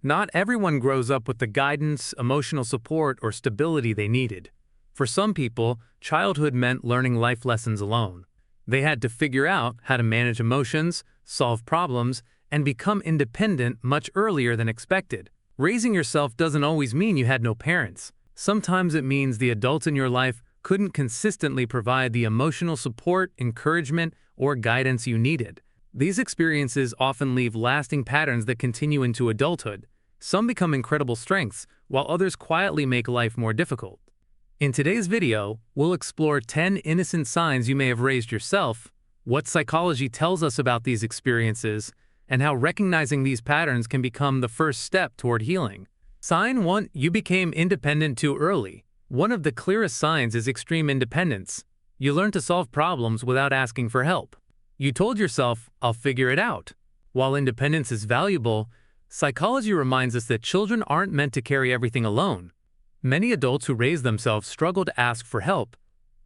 Not everyone grows up with the guidance, emotional support, or stability they needed. For some people, childhood meant learning life lessons alone. They had to figure out how to manage emotions, solve problems, and become independent much earlier than expected. Raising yourself doesn't always mean you had no parents. Sometimes it means the adults in your life couldn't consistently provide the emotional support, encouragement, or guidance you needed. These experiences often leave lasting patterns that continue into adulthood. Some become incredible strengths, while others quietly make life more difficult. In today's video, we'll explore 10 innocent signs you may have raised yourself, what psychology tells us about these experiences, and how recognizing these patterns can become the first step toward healing. Sign 1. You became independent too early. One of the clearest signs is extreme independence. You learn to solve problems without asking for help. You told yourself, "I'll figure it out." While independence is valuable, psychology reminds us that children aren't meant to carry everything alone. Many adults who raise themselves struggle to ask for help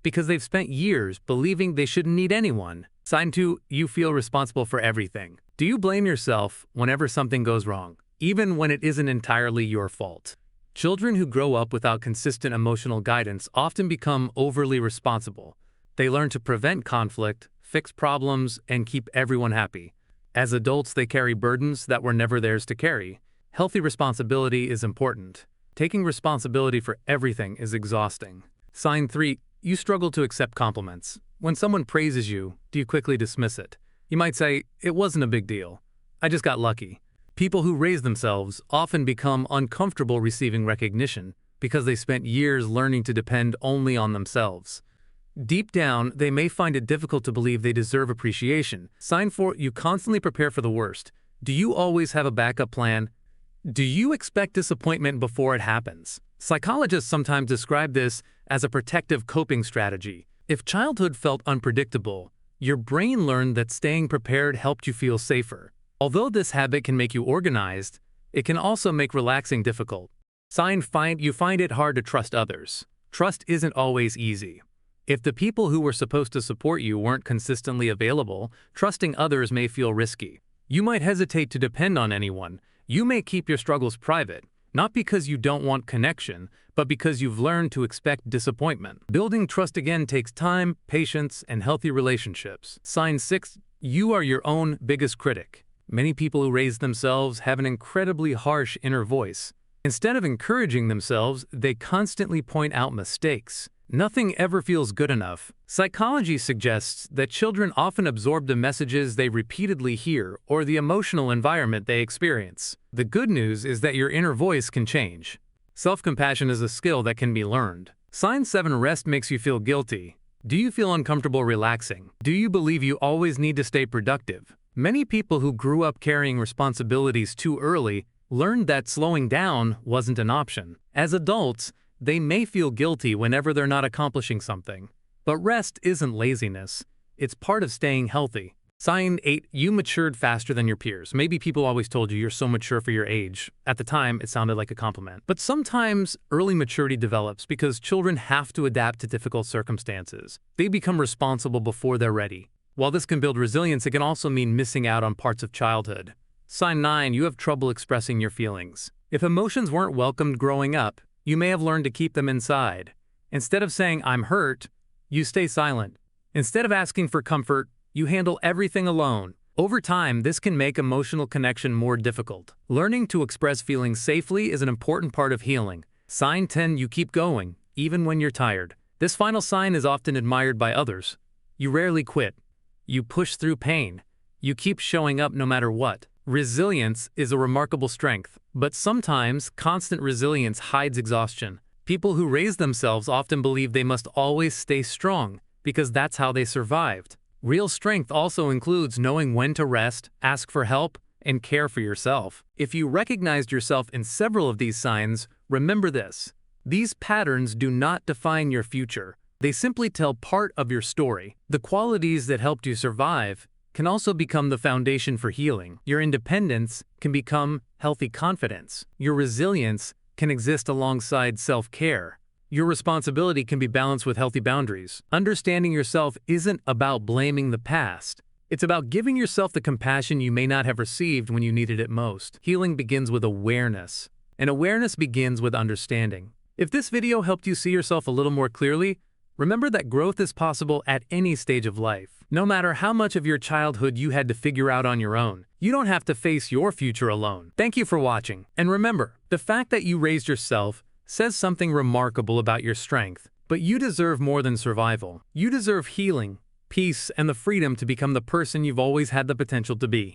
because they've spent years believing they shouldn't need anyone. Sign 2. You feel responsible for everything. Do you blame yourself whenever something goes wrong, even when it isn't entirely your fault? Children who grow up without consistent emotional guidance often become overly responsible. They learn to prevent conflict, fix problems, and keep everyone happy. As adults, they carry burdens that were never theirs to carry. Healthy responsibility is important. Taking responsibility for everything is exhausting. Sign 3. You struggle to accept compliments. When someone praises you, do you quickly dismiss it? You might say, "It wasn't a big deal. I just got lucky." People who raise themselves often become uncomfortable receiving recognition because they spent years learning to depend only on themselves. Deep down, they may find it difficult to believe they deserve appreciation. Sign 4. You constantly prepare for the worst. Do you always have a backup plan? Do you expect disappointment before it happens? Psychologists sometimes describe this as a protective coping strategy. If childhood felt unpredictable, your brain learned that staying prepared helped you feel safer. Although this habit can make you organized, it can also make relaxing difficult. Sign 5. You find it hard to trust others. Trust isn't always easy. If the people who were supposed to support you weren't consistently available, trusting others may feel risky. You might hesitate to depend on anyone. You may keep your struggles private, not because you don't want connection, but because you've learned to expect disappointment. Building trust again takes time, patience, and healthy relationships. Sign 6. You are your own biggest critic. Many people who raise themselves have an incredibly harsh inner voice. Instead of encouraging themselves, they constantly point out mistakes. Nothing ever feels good enough. Psychology suggests that children often absorb the messages they repeatedly hear or the emotional environment they experience. The good news is that your inner voice can change. Self-compassion is a skill that can be learned. Sign 7. Rest makes you feel guilty. Do you feel uncomfortable relaxing? Do you believe you always need to stay productive? Many people who grew up carrying responsibilities too early learned that slowing down wasn't an option. As adults, they may feel guilty whenever they're not accomplishing something. But rest isn't laziness. It's part of staying healthy. Sign 8. You matured faster than your peers. Maybe people always told you you're so mature for your age. At the time, it sounded like a compliment. But sometimes early maturity develops because children have to adapt to difficult circumstances. They become responsible before they're ready. While this can build resilience, it can also mean missing out on parts of childhood. Sign 9. You have trouble expressing your feelings. If emotions weren't welcomed growing up, you may have learned to keep them inside. Instead of saying, "I'm hurt," you stay silent. Instead of asking for comfort, you handle everything alone. Over time, this can make emotional connection more difficult. Learning to express feelings safely is an important part of healing. Sign 10. You keep going, even when you're tired. This final sign is often admired by others. You rarely quit. You push through pain. You keep showing up no matter what. Resilience is a remarkable strength, but sometimes constant resilience hides exhaustion. People who raise themselves often believe they must always stay strong because that's how they survived. Real strength also includes knowing when to rest, ask for help, and care for yourself. If you recognized yourself in several of these signs, remember this: these patterns do not define your future. They simply tell part of your story. The qualities that helped you survive can also become the foundation for healing. Your independence can become healthy confidence. Your resilience can exist alongside self-care. Your responsibility can be balanced with healthy boundaries. Understanding yourself isn't about blaming the past. It's about giving yourself the compassion you may not have received when you needed it most. Healing begins with awareness, and awareness begins with understanding. If this video helped you see yourself a little more clearly, remember that growth is possible at any stage of life. No matter how much of your childhood you had to figure out on your own, you don't have to face your future alone. Thank you for watching, and remember, the fact that you raised yourself says something remarkable about your strength. But you deserve more than survival. You deserve healing, peace, and the freedom to become the person you've always had the potential to be.